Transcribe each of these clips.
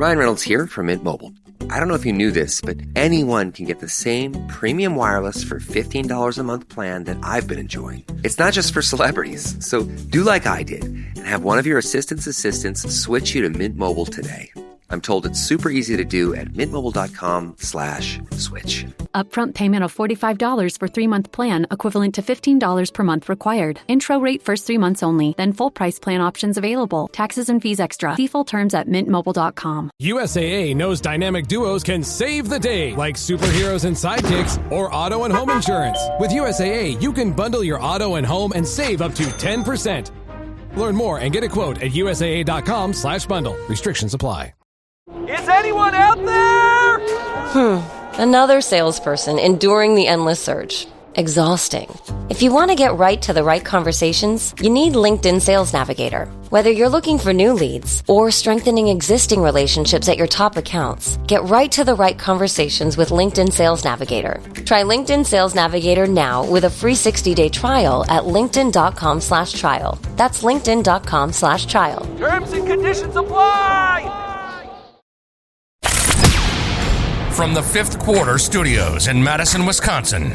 Ryan Reynolds here from Mint Mobile. I don't know if you knew this, but anyone can get the same premium wireless for $15 a month plan that I've been enjoying. It's not just for celebrities. So do like I did and have one of your assistants switch you to Mint Mobile today. I'm told it's super easy to do at mintmobile.com/switch. Upfront payment of $45 for 3-month plan, equivalent to $15 per month required. Intro rate first 3 months only, then full price plan options available. Taxes and fees extra. See full terms at mintmobile.com. USAA knows dynamic duos can save the day, like superheroes and sidekicks or auto and home insurance. With USAA, you can bundle your auto and home and save up to 10%. Learn more and get a quote at usaa.com/bundle. Restrictions apply. Is anyone out there? Another salesperson enduring the endless search. Exhausting. If you want to get right to the right conversations, you need LinkedIn Sales Navigator. Whether you're looking for new leads or strengthening existing relationships at your top accounts, get right to the right conversations with LinkedIn Sales Navigator. Try LinkedIn Sales Navigator now with a free 60-day trial at linkedin.com/trial. That's linkedin.com/trial. Terms and conditions apply! From the Fifth Quarter Studios in Madison, Wisconsin,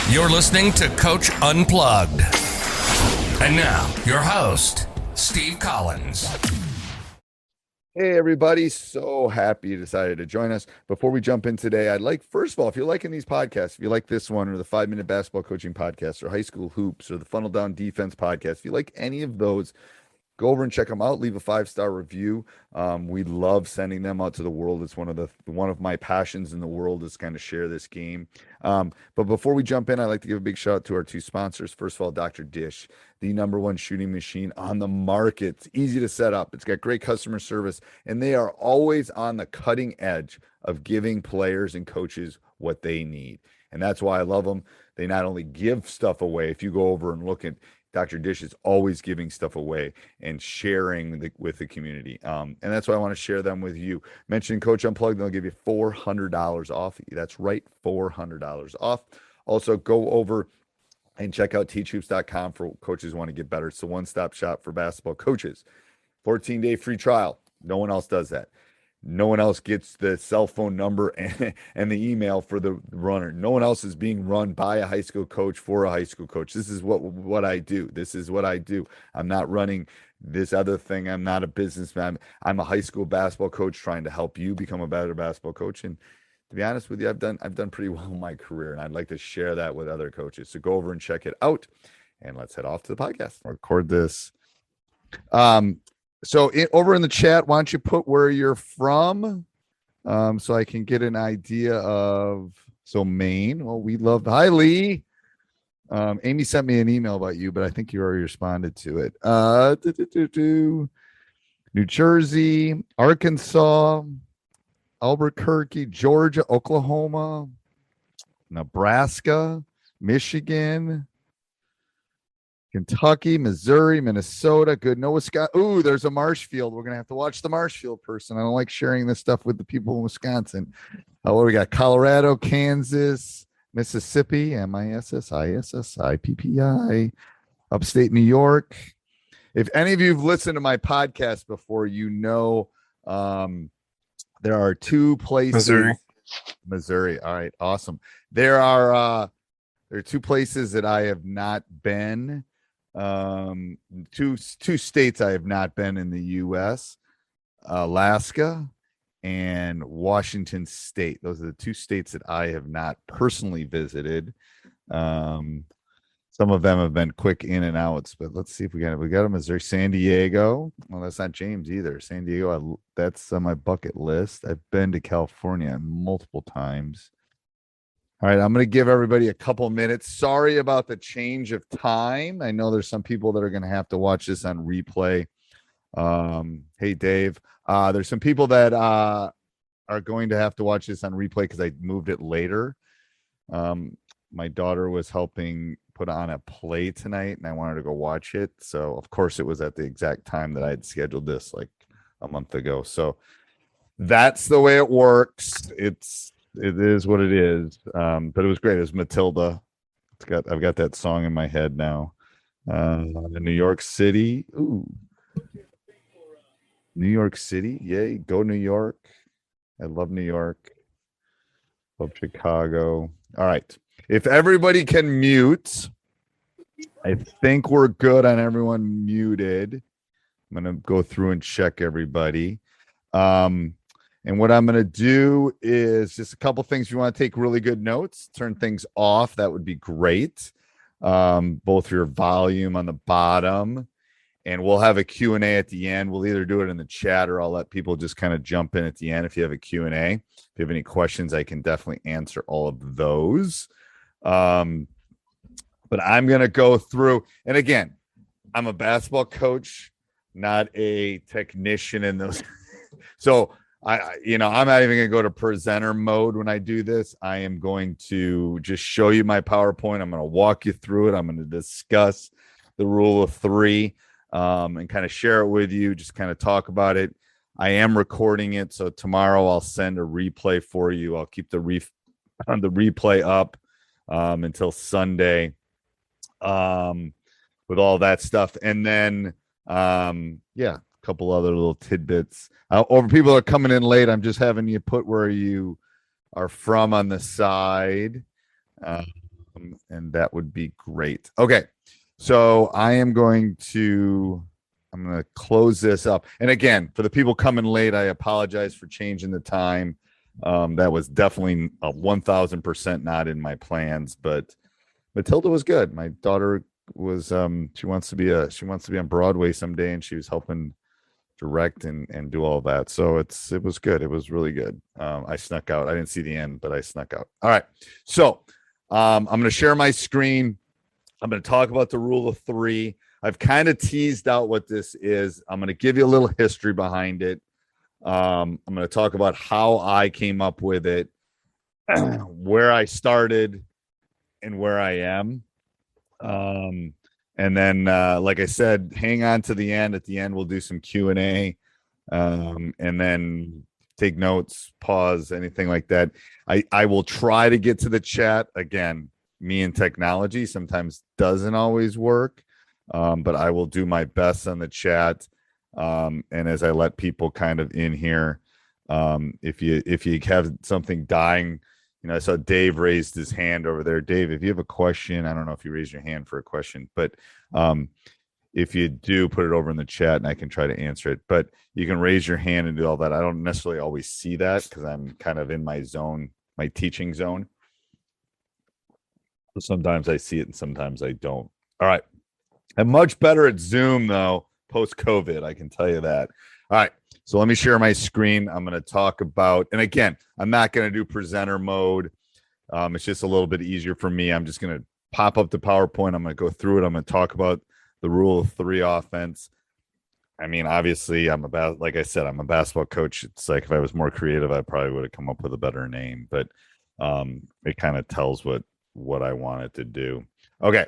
you're listening to Coach Unplugged. And now, your host, Steve Collins. Hey, everybody. So happy you decided to join us. Before we jump in today, I'd like, first of all, if you're liking these podcasts, if you like this one or the 5-Minute Basketball Coaching Podcast or High School Hoops or the Funnel Down Defense Podcast, if you like any of those, go over and check them out. Leave a 5-star review. We love sending them out to the world. It's one of my passions in the world is kind of share this game. But before we jump in, I'd like to give a big shout out to our 2 sponsors. First of all, Dr. Dish, the #1 shooting machine on the market. It's easy to set up. It's got great customer service, and they are always on the cutting edge of giving players and coaches what they need. And that's why I love them. They not only give stuff away. If you go over and look at Dr. Dish is always giving stuff away and sharing with the community. And that's why I want to share them with you. Mention Coach Unplugged, they'll give you $400 off. That's right, $400 off. Also, go over and check out teachhoops.com for coaches who want to get better. It's a one-stop shop for basketball coaches. 14-day free trial. No one else does that. No one else gets the cell phone number and the email for the runner. No one else is being run by a high school coach for a high school coach. This is what I do. This is what I do. I'm not running this other thing. I'm not a businessman. I'm a high school basketball coach trying to help you become a better basketball coach. And to be honest with you, I've done pretty well in my career, and I'd like to share that with other coaches. So go over and check it out, and let's head off to the podcast. I'll record this. So over in the chat, why don't you put where you're from so I can get an idea of, so Maine. Well, we love, hi, Lee. Amy sent me an email about you, but I think you already responded to it. New Jersey, Arkansas, Albuquerque, Georgia, Oklahoma, Nebraska, Michigan, Kentucky, Missouri, Minnesota, good. No, Wisconsin. Ooh, there's a Marshfield. We're going to have to watch the Marshfield person. I don't like sharing this stuff with the people in Wisconsin. What do we got? Colorado, Kansas, Mississippi, MISSISSIPPI, upstate New York. If any of you have listened to my podcast before, you know there are 2 places. Missouri. All right, awesome. There are 2 places that I have not been. Two states I have not been in the U.S., Alaska and Washington State. Those are the 2 states that I have not personally visited. Some of them have been quick in and outs, but let's see if we got a Missouri, San Diego. Well, that's not James either. San Diego, that's on my bucket list. I've been to California multiple times. All right, I'm going to give everybody a couple minutes. Sorry about the change of time. I know there's some people that are going to have to watch this on replay. Hey, Dave. There's some people that are going to have to watch this on replay because I moved it later. My daughter was helping put on a play tonight, and I wanted to go watch it. So, of course, it was at the exact time that I had scheduled this like a month ago. So that's the way it works. It is what it is. But it was great. It was Matilda. I've got that song in my head now. In New York City. Ooh. New York City. Yay. Go New York. I love New York. Love Chicago. All right. If everybody can mute, I think we're good on everyone muted. I'm going to go through and check everybody. And what I'm going to do is just a couple things. If you want to take really good notes, turn things off. That would be great. Both your volume on the bottom, and we'll have a Q&A at the end. We'll either do it in the chat or I'll let people just kind of jump in at the end. If you have a Q&A, if you have any questions, I can definitely answer all of those. But I'm going to go through, and again, I'm a basketball coach, not a technician in those. So I'm not even going to go to presenter mode when I do this. I am going to just show you my PowerPoint. I'm going to walk you through it. I'm going to discuss the rule of three and kind of share it with you, just kind of talk about it. I am recording it, so tomorrow I'll send a replay for you. I'll keep the replay up until Sunday with all that stuff. And then, a couple other little tidbits. Or people are coming in late. I'm just having you put where you are from on the side. And that would be great. Okay. So I'm going to close this up. And again, for the people coming late, I apologize for changing the time. That was definitely 1,000% not in my plans, but Matilda was good. My daughter was she wants to be on Broadway someday, and she was helping direct and do all that. So it was good. It was really good. I snuck out. I didn't see the end, but I snuck out. All right. So I'm going to share my screen. I'm going to talk about the rule of three. I've kind of teased out what this is. I'm going to give you a little history behind it. I'm going to talk about how I came up with it, where I started, and where I am. And then, like I said, hang on to the end. At the end, we'll do some Q&A, and then take notes, pause, anything like that. I will try to get to the chat. Again, me and technology sometimes doesn't always work, but I will do my best on the chat. And as I let people kind of in here, if you have something dying, I saw Dave raised his hand over there. Dave, if you have a question, I don't know if you raised your hand for a question, but if you do, put it over in the chat and I can try to answer it. But you can raise your hand and do all that. I don't necessarily always see that because I'm kind of in my zone, my teaching zone. So sometimes I see it and sometimes I don't. All right. I'm much better at Zoom, though, post-COVID. I can tell you that. All right. So let me share my screen. I'm going to talk about, and again, I'm not going to do presenter mode. It's just a little bit easier for me. I'm just going to pop up the PowerPoint. I'm going to go through it. I'm going to talk about the rule of three offense. I mean, obviously, like I said, I'm a basketball coach. It's like if I was more creative, I probably would have come up with a better name, but it kind of tells what I wanted to do. Okay.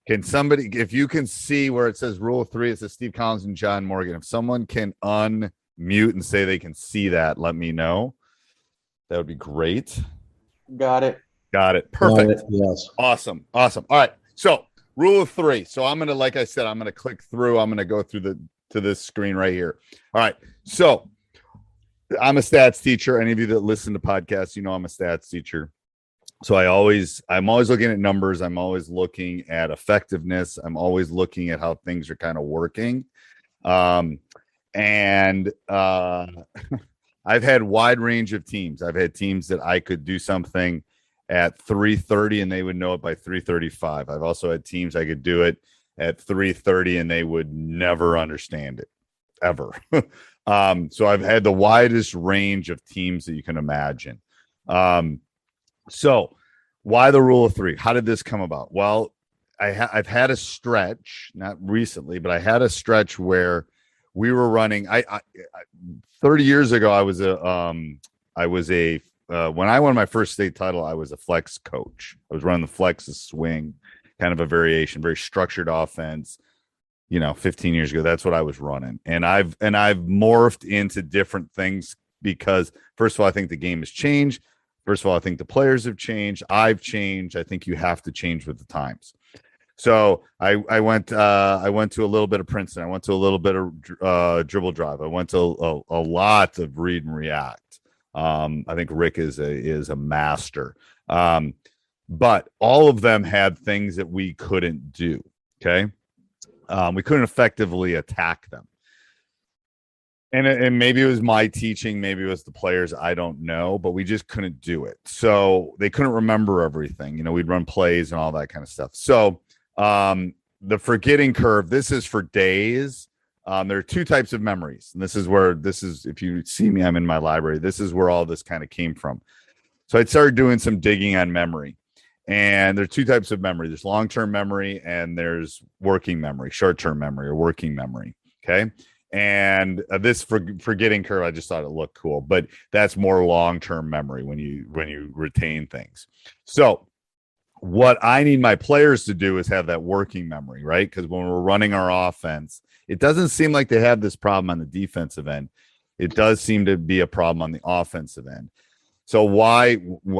Can somebody, if you can see where it says rule of three, it says Steve Collins and John Morgan. If someone can unmute and say they can see that, let me know. That would be great. Got it. Perfect. Got it. Yes. Awesome. All right. So rule of three. So I'm going to, like I said, I'm going to click through. I'm going to go through to this screen right here. All right. So I'm a stats teacher. Any of you that listen to podcasts, I'm a stats teacher. So I'm always looking at numbers. I'm always looking at effectiveness. I'm always looking at how things are kind of working. And I've had wide range of teams. I've had teams that I could do something at 3:30 and they would know it by 3:35. I've also had teams I could do it at 3:30 and they would never understand it ever. So I've had the widest range of teams that you can imagine. So why the rule of three? How did this come about? Well, I've had a stretch, not recently, but I had a stretch where we were running. 30 years ago, when I won my first state title, I was a flex coach. I was running the flex, a swing, kind of a variation, very structured offense. 15 years ago, that's what I was running. And I've morphed into different things because, first of all, I think the game has changed. First of all, I think the players have changed. I've changed. I think you have to change with the times. So I went to a little bit of Princeton. I went to a little bit of dribble drive. I went to a lot of read and react. I think Rick is a master. But all of them had things that we couldn't do. Okay. We couldn't effectively attack them. And maybe it was my teaching, maybe it was the players, I don't know, but we just couldn't do it. So they couldn't remember everything. You know, we'd run plays and all that kind of stuff. So the forgetting curve, this is for days. There are two types of memories. And this is, if you see me, I'm in my library. This is where all this kind of came from. So I started doing some digging on memory. And there are two types of memory. There's long-term memory and there's working memory, short-term memory or working memory. Okay. And this forgetting curve, I just thought it looked cool, but that's more long-term memory when you retain things. So what I need my players to do is have that working memory, right? Because when we're running our offense, it doesn't seem like they have this problem on the defensive end. It does seem to be a problem on the offensive end. So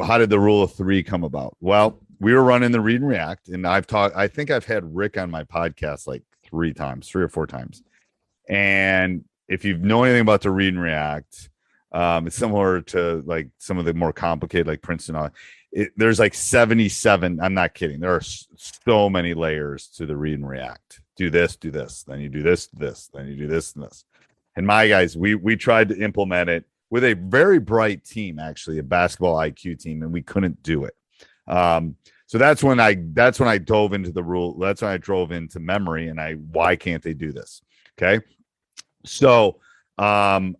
how did the rule of three come about? Well, we were running the read and react, and I think I've had Rick on my podcast like 3 or 4 times. And if you know anything about the read and react, it's similar to like some of the more complicated, like Princeton. There's like 77. I'm not kidding. There are so many layers to the read and react. Do this, then you do this, then you do this and this. And my guys, we tried to implement it with a very bright team, actually, a basketball IQ team, and we couldn't do it. So that's when I dove into the rule. That's when I drove into memory, and why can't they do this? Okay. So I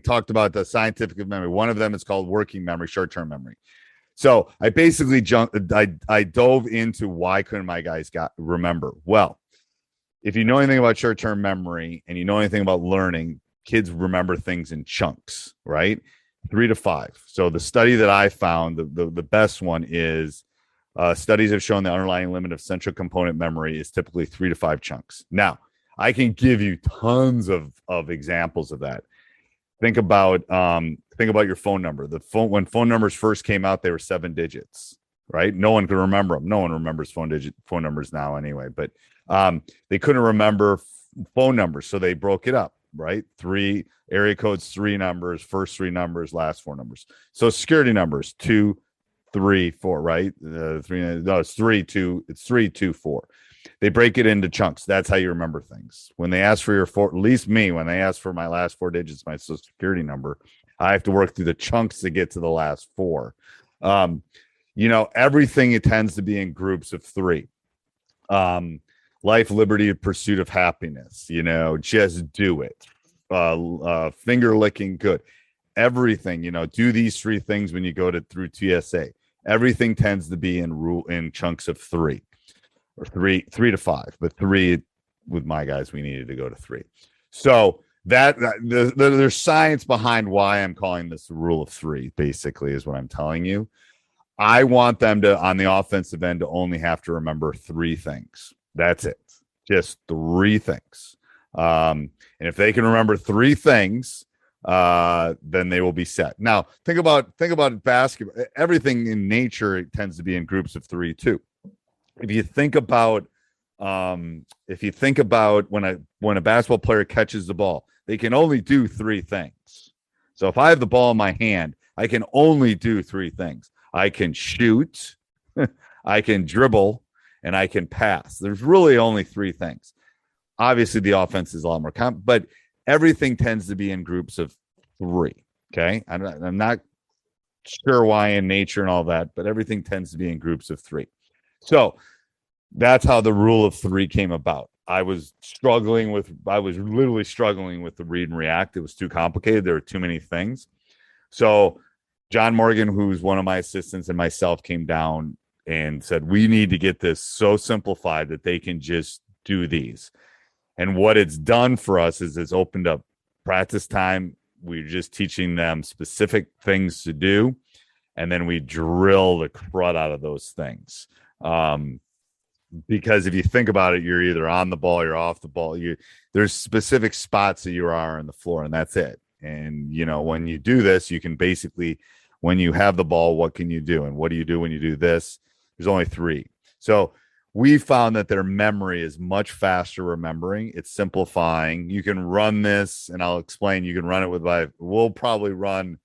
talked about the scientific memory. One of them is called working memory, short-term memory. So I basically I dove into why couldn't my guys remember? Well, if you know anything about short-term memory and you know anything about learning, kids remember things in chunks, right? 3 to 5. So the study that I found, the best one is studies have shown the underlying limit of central component memory is typically 3 to 5 chunks. Now, I can give you tons of examples of that. Think about your phone number. When phone numbers first came out, they were 7 digits, right? No one could remember them. No one remembers phone numbers now anyway, but they couldn't remember phone numbers, so they broke it up, right? 3 area codes, 3 numbers, first 3 numbers, last 4 numbers. So security numbers, 2, 3, 4, right? 3, 2, 4. They break it into chunks. That's how you remember things. When they ask for at least me, when they ask for my last 4 digits, my social security number, I have to work through the chunks to get to the last 4. Everything, it tends to be in groups of 3. Life, liberty, pursuit of happiness, just do it. Finger licking good. Everything, do these 3 things when you go through TSA. Everything tends to be in chunks of 3 or 3 to 5, but 3 with my guys, we needed to go to 3. So there's science behind why I'm calling this the rule of 3, basically, is what I'm telling you. I want them to, on the offensive end, to only have to remember 3 things. That's it. Just 3 things. And if they can remember 3 things, then they will be set. Now, think about basketball. Everything in nature, it tends to be in groups of 3 too. If you think about when a basketball player catches the ball, they can only do 3 things. So if I have the ball in my hand, I can only do 3 things. I can shoot, I can dribble, and I can pass. There's really only 3 things. Obviously, the offense is a lot more but everything tends to be in groups of 3. Okay. I'm not sure why in nature and all that, but everything tends to be in groups of 3. So that's how the rule of 3 came about. I was literally struggling with the read and react. It was too complicated. There were too many things. So John Morgan, who's one of my assistants, and myself came down and said, we need to get this so simplified that they can just do these. And what it's done for us is it's opened up practice time. We're just teaching them specific things to do, and then we drill the crud out of those things. Because if you think about it, you're either on the ball, you're off the ball. There's specific spots that you are on the floor, and that's it. And, when you do this, you can basically, when you have the ball, what can you do? And what do you do when you do this? There's only 3. So we found that their memory is much faster remembering. It's simplifying. You can run this, and I'll explain. You can run it with we'll probably run.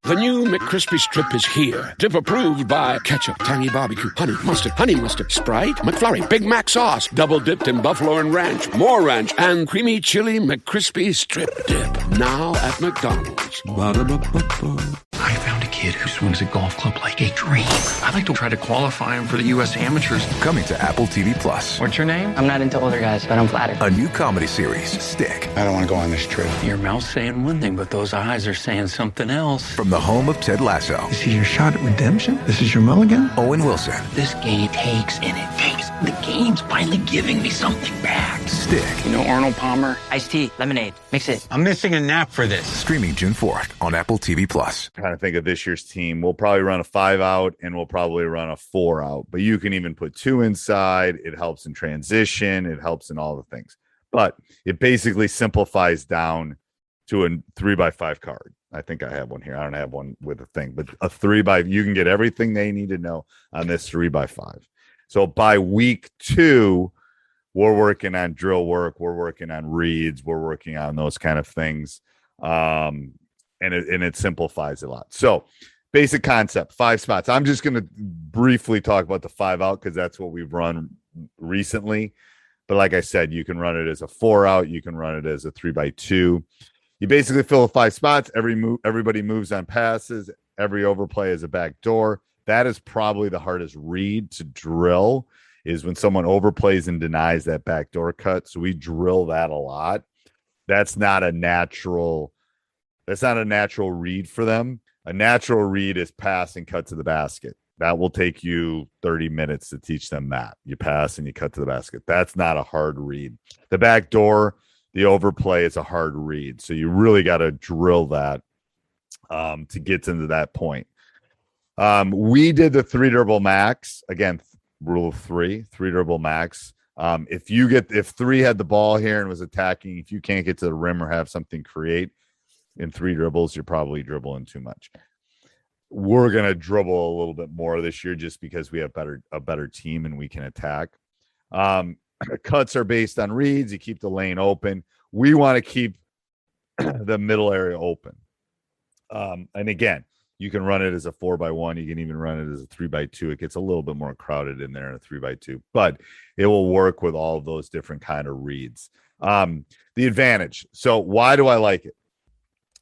The new McCrispy Strip is here. Dip approved by ketchup, tangy barbecue, honey mustard, Sprite, McFlurry, Big Mac sauce, double dipped in buffalo and ranch, more ranch, and creamy chili McCrispy Strip Dip. Now at McDonald's. Ba-da-ba-ba-ba. I found a kid who swings a golf club like a dream. I'd like to try to qualify him for the U.S. Amateurs. Coming to Apple TV Plus. What's your name? I'm not into older guys, but I'm flattered. A new comedy series, Stick. I don't want to go on this trip. Your mouth's saying one thing, but those eyes are saying something else. From the home of Ted Lasso. This is your shot at redemption? This is your mulligan? Owen Wilson. This game takes and it takes. The game's finally giving me something back. Stick. You know Arnold Palmer? Iced tea, lemonade, mix it. I'm missing a nap for this. Streaming June 4th on Apple TV Plus. Trying to think of this year's team. We'll probably run a 5 out and we'll probably run a 4 out. But you can even put 2 inside. It helps in transition. It helps in all the things. But it basically simplifies down to a 3x5 card. I think I have one here. I don't have one with a thing, but a 3x, you can get everything they need to know on this 3x5. So by week 2, we're working on drill work. We're working on reads. We're working on those kind of things. And it simplifies a lot. So basic concept, 5 spots. I'm just going to briefly talk about the 5 out because that's what we've run recently. But like I said, you can run it as a 4 out. You can run it as a 3x2. You basically fill 5 spots. Everybody moves on passes. Every overplay is a back door. That is probably the hardest read to drill, is when someone overplays and denies that backdoor cut. So we drill that a lot. That's not a natural read for them. A natural read is pass and cut to the basket. That will take you 30 minutes to teach them that. You pass and you cut to the basket. That's not a hard read. The backdoor, the overplay is a hard read. So you really got to drill that to get into that point. We did the 3 dribble max. Again, rule of 3 dribble max. If 3 had the ball here and was attacking, if you can't get to the rim or have something create in 3 dribbles, you're probably dribbling too much. We're going to dribble a little bit more this year just because we have a better team and we can attack. Cuts are based on reads. You keep the lane open. We want to keep the middle area open. And again, you can run it as a 4x1. You can even run it as a 3x2. It gets a little bit more crowded in there in a 3x2, but it will work with all of those different kind of reads. The advantage. So why do I like it?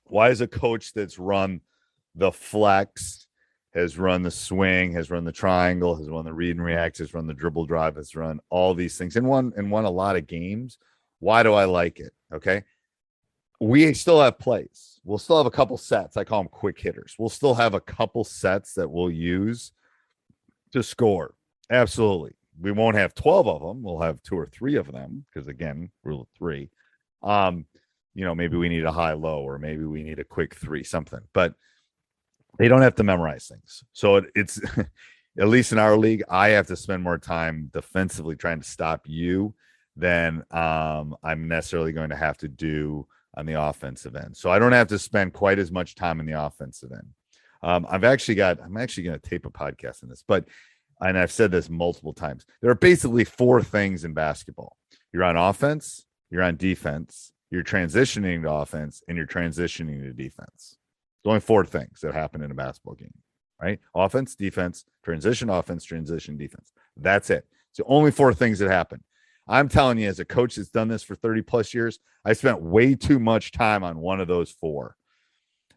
Why is a coach that's run the flex, has run the swing, has run the triangle, has run the read and react, has run the dribble drive, has run all these things and won a lot of games? Why do I like it? Okay. We still have plays. We'll still have a couple sets. I call them quick hitters. We'll still have a couple sets that we'll use to score. Absolutely. We won't have 12 of them. We'll have 2 or 3 of them because, again, rule of 3. Maybe we need a high-low or maybe we need a quick 3, something. But they don't have to memorize things. So it's at least in our league, I have to spend more time defensively trying to stop you than I'm necessarily going to have to do on the offensive end. So I don't have to spend quite as much time in the offensive end. I'm actually going to tape a podcast on this, and I've said this multiple times. There are basically 4 things in basketball. You're on offense, you're on defense, you're transitioning to offense, and you're transitioning to defense. There's only 4 things that happen in a basketball game, right? Offense, defense, transition, offense, transition, defense. That's it. It's the only 4 things that happen. I'm telling you, as a coach that's done this for 30 plus years, I spent way too much time on one of those 4.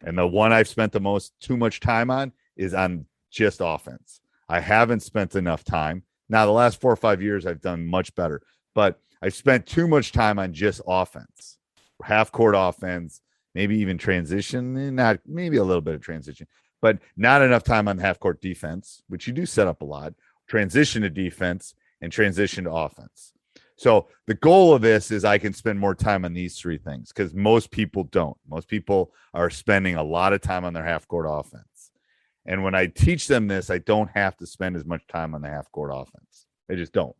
And the one I've spent too much time on is on just offense. I haven't spent enough time. Now, the last 4 or 5 years, I've done much better, but I've spent too much time on just offense, half court offense, maybe even transition, maybe a little bit of transition, but not enough time on half court defense, which you do set up a lot, transition to defense and transition to offense. So the goal of this is I can spend more time on these 3 things because most people don't. Most people are spending a lot of time on their half-court offense. And when I teach them this, I don't have to spend as much time on the half-court offense. I just don't.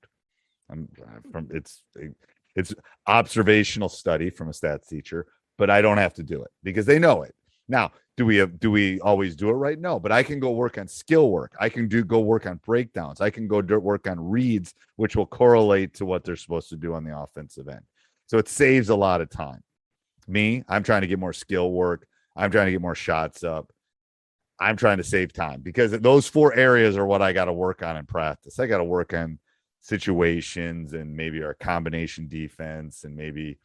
It's observational study from a stats teacher, but I don't have to do it because they know it. Now, do we always do it right? No, but I can go work on skill work. I can go work on breakdowns. I can go work on reads, which will correlate to what they're supposed to do on the offensive end. So it saves a lot of time. I'm trying to get more skill work. I'm trying to get more shots up. I'm trying to save time because those 4 areas are what I got to work on in practice. I got to work on situations and maybe our combination defense and maybe,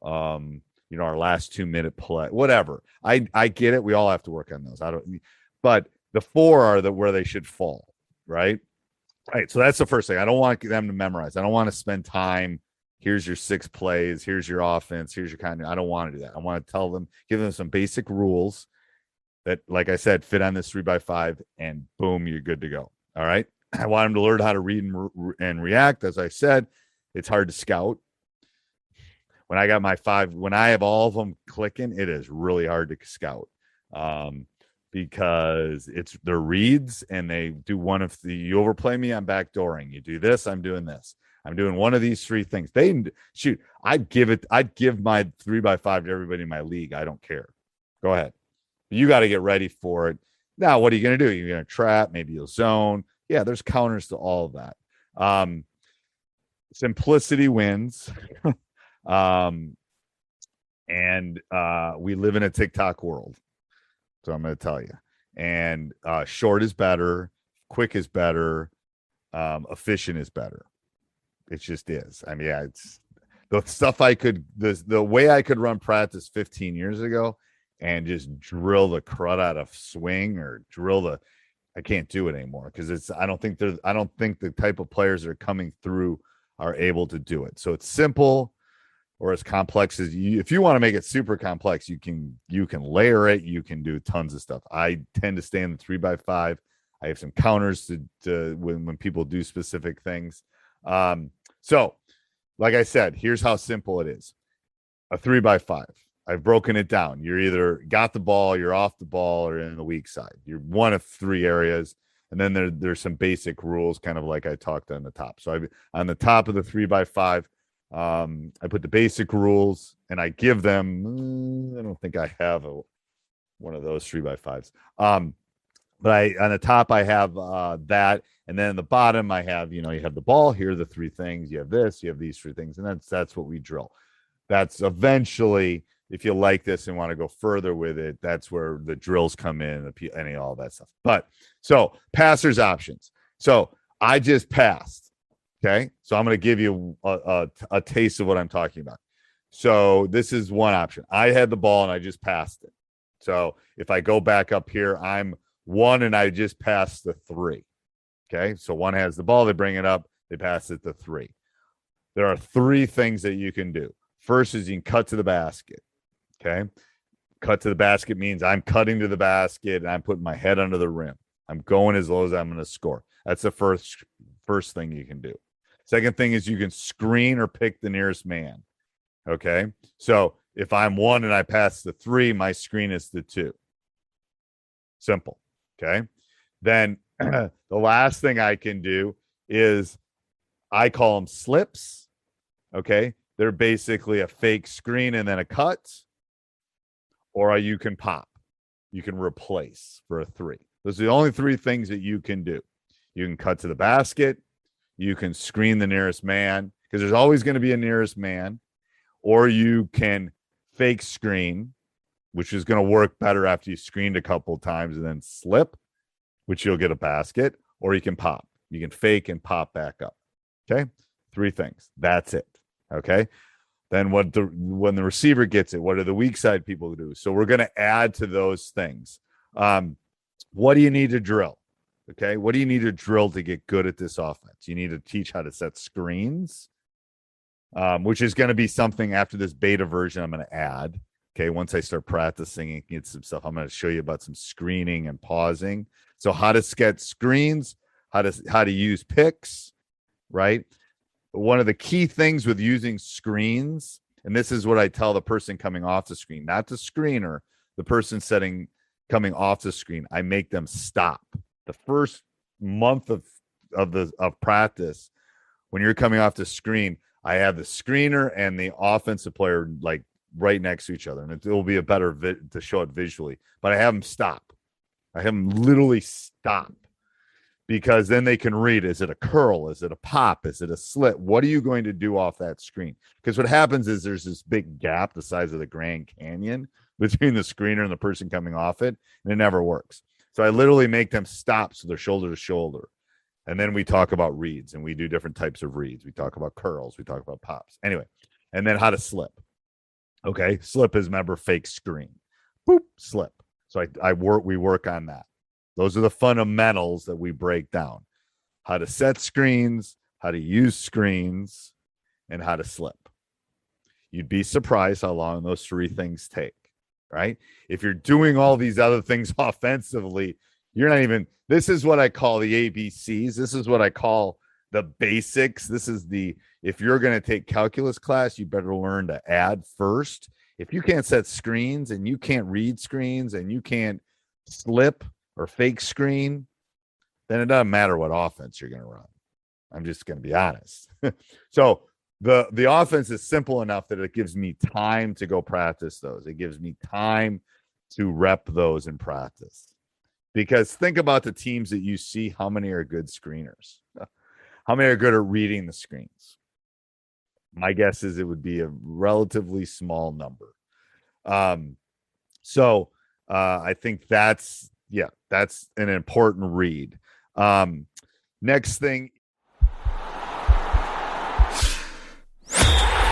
our last 2-minute play, whatever. I get it. We all have to work on those. But the 4 are where they should fall. Right. Right. So that's the first thing. I don't want them to memorize. I don't want to spend time. Here's your 6 plays. Here's your offense. Here's your I don't want to do that. I want to tell them, give them some basic rules that, like I said, fit on this 3x5 and boom, you're good to go. All right. I want them to learn how to read and react. As I said, it's hard to scout. When I got my 5, when I have all of them clicking, it is really hard to scout because it's their reads and they do one of you overplay me, I'm backdooring. You do this, I'm doing this. I'm doing one of these 3 things. I'd give my 3x5 to everybody in my league. I don't care. Go ahead. You got to get ready for it. Now, what are you going to do? You're going to trap, maybe you'll zone. Yeah, there's counters to all of that. Simplicity wins. And we live in a TikTok world. So I'm going to tell you. And short is better, quick is better, efficient is better. It just is. I mean, it's the stuff the way I could run practice 15 years ago and just drill the crud out of swing or I can't do it anymore because I don't think the type of players that are coming through are able to do it. So it's simple or as complex as if you want to make it super complex, you can layer it. You can do tons of stuff. I tend to stay in the 3x5. I have some counters to when people do specific things. So like I said, here's how simple it is. A 3x5. I've broken it down. You're either got the ball, you're off the ball, or in the weak side. You're one of 3 areas. And then there's some basic rules, kind of like I talked on the top. So on the top of the 3x5, I put the basic rules and I give them, I don't think I have one of those 3x5s. But on the top, I have that. And then at the bottom, I have, you have the ball. Here are the 3 things. You have this, you have these 3 things. And that's what we drill. That's eventually, if you like this and want to go further with it, that's where the drills come in, all that stuff. But so passers options. So I just passed. Okay. So I'm going to give you a taste of what I'm talking about. So this is one option. I had the ball and I just passed it. So if I go back up here, I'm 1 and I just passed the 3. Okay. So 1 has the ball. They bring it up. They pass it to 3. There are 3 things that you can do. First is you can cut to the basket. Okay. Cut to the basket means I'm cutting to the basket and I'm putting my head under the rim. I'm going as low as I'm going to score. That's the first thing you can do. Second thing is you can screen or pick the nearest man. Okay. So if I'm 1 and I pass the 3, my screen is the 2. Simple. Okay. Then the last thing I can do is I call them slips. Okay. They're basically a fake screen and then a cut. Or you can pop. You can replace for a 3. Those are the only 3 things that you can do. You can cut to the basket. You can screen the nearest man because there's always going to be a nearest man. Or you can fake screen, which is going to work better after you screened a couple of times and then slip, which you'll get a basket. Or you can pop. You can fake and pop back up. Okay? 3 things. That's it. Okay? Then when the receiver gets it, what do the weak side people do? So we're going to add to those things. What do you need to drill? Okay. What do you need to drill to get good at this offense? You need to teach how to set screens, which is going to be something after this beta version I'm going to add. Okay. Once I start practicing and get some stuff, I'm going to show you about some screening and pausing. So how to sketch screens, how to use picks, right? One of the key things with using screens, and this is what I tell the person coming off the screen, not the screener, the person coming off the screen, I make them stop. The first month of practice, when you're coming off the screen, I have the screener and the offensive player like right next to each other, and it will be a better to show it visually. But I have them stop. I have them literally stop, because then they can read, is it a curl? Is it a pop? Is it a slit? What are you going to do off that screen? Because what happens is there's this big gap the size of the Grand Canyon between the screener and the person coming off it, and it never works. So I literally make them stop so they're shoulder to shoulder. And then we talk about reads, and we do different types of reads. We talk about curls. We talk about pops. Anyway, and then how to slip. Okay, slip is, remember, fake screen. Boop, slip. So we work on that. Those are the fundamentals that we break down. How to set screens, how to use screens, and how to slip. You'd be surprised how long those 3 things take, right? If you're doing all these other things offensively, you're not even, this is what I call the ABCs. This is what I call the basics. This is if you're going to take calculus class, you better learn to add first. If you can't set screens and you can't read screens and you can't slip or fake screen, then it doesn't matter what offense you're going to run. I'm just going to be honest. So the offense is simple enough that it gives me time to go practice those. It gives me time to rep those in practice. Because think about the teams that you see, how many are good screeners? How many are good at reading the screens? My guess is it would be a relatively small number. So I think that's an important read. Next thing.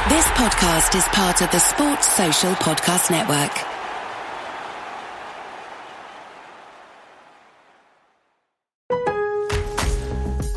This podcast is part of the Sports Social Podcast Network.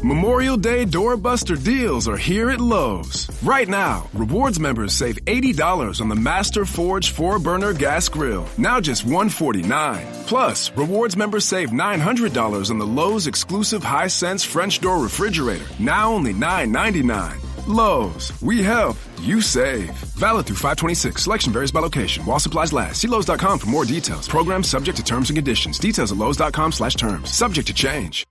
Memorial Day doorbuster deals are here at Lowe's. Right now, rewards members save $80 on the Master Forge 4-burner gas grill, now just $149. Plus, rewards members save $900 on the Lowe's exclusive Hisense French door refrigerator, now only $999. Lowe's, we help, you save. Valid through 5/26. Selection varies by location. While supplies last. See Lowe's.com for more details. Program subject to terms and conditions. Details at Lowe's.com/terms. Subject to change.